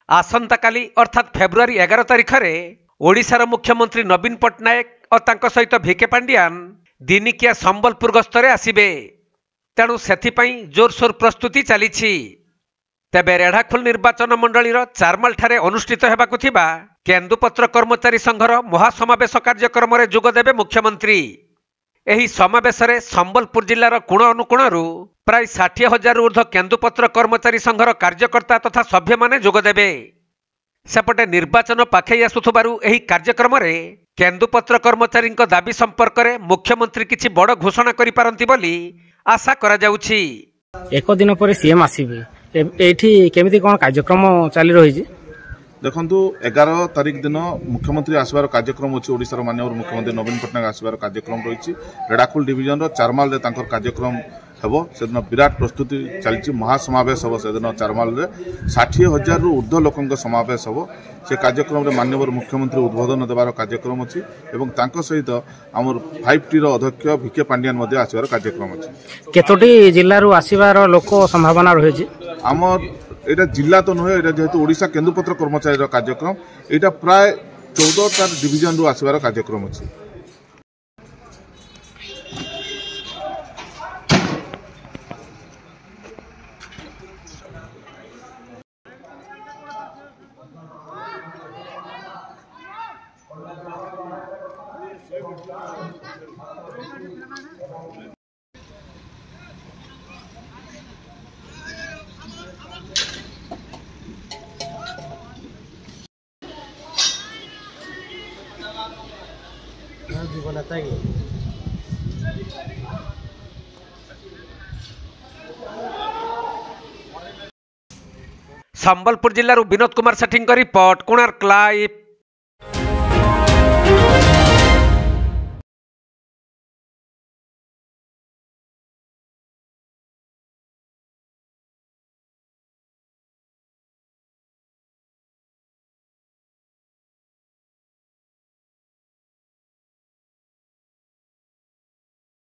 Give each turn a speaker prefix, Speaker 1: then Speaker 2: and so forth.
Speaker 1: आसंता काली अर्थात फेब्रुआरी 11 तारिख में ओडिशार मुख्यमंत्री नवीन पट्टनायक और तांको सहित भिके पांडियान दिनिकिया संबलपुर गस्तरे आसिबे। तेणु सेथिपाई जोरसोर प्रस्तुति चली। तेबे रेढ़ाखोल निर्वाचन मंडलीर चारमाल ठारे अनुष्ठित हेबाकु थिबा केन्दुपत्र कर्मचारी संघर महासमावेश कार्यक्रम में जोगदेबे मुख्यमंत्री। एही समावेश में संबलपुर जिलार कोण अनुकोणरू प्राय 60,000 ऊर्ध्व केन्दुपत्र कर्मचारी संघर कार्यकर्ता तथा सभ्य माने जोगदेबे। सेपटे निर्वाचन पाखई आसुथबारु एही कार्यक्रम में केन्दुपत्र कर्मचारी दाबी संपर्क में मुख्यमंत्री किछि बड़ घोषणा करि पारंती बोली आशा करा जाउछि।
Speaker 2: एक दिन पर सीएम आसीबे, एठी केमिति कोन कार्यक्रम चली रही?
Speaker 3: देखु 11 तारिख दिन मुख्यमंत्री आसबार कार्यक्रम अच्छी ओडिशार माननीय मुख्यमंत्री नवीन पट्टनायक आसबार कार्यक्रम रही। रेढ़ाखोल डिविजन चारमाल कार्यक्रम हेब से दिन विराट प्रस्तुति चली। महासमावेश हम से दिन चारमाल 60,000 रु ऊर्ध्व लोकों समावेश हम से कार्यक्रम में माननीय मुख्यमंत्री उद्बोधन देवार कार्यक्रम अच्छी एवं सहित आमर 5T अध्यक्ष भिके पांडियान आसबार कार्यक्रम अच्छी।
Speaker 2: केतोटी जिल्लारू आसबार लोक संभावना रही?
Speaker 3: आमर एटा जिला तो नुहे, जेहेतु ओडिशा केन्दुपत्र कर्मचारी कार्यक्रम एटा प्राय 14टा डिविजन रु आसबार कार्यक्रम अच्छी।
Speaker 1: संबलपुर जिल्लारू विनोद कुमार सेठी रिपोर्ट, कोणार्क लाइव।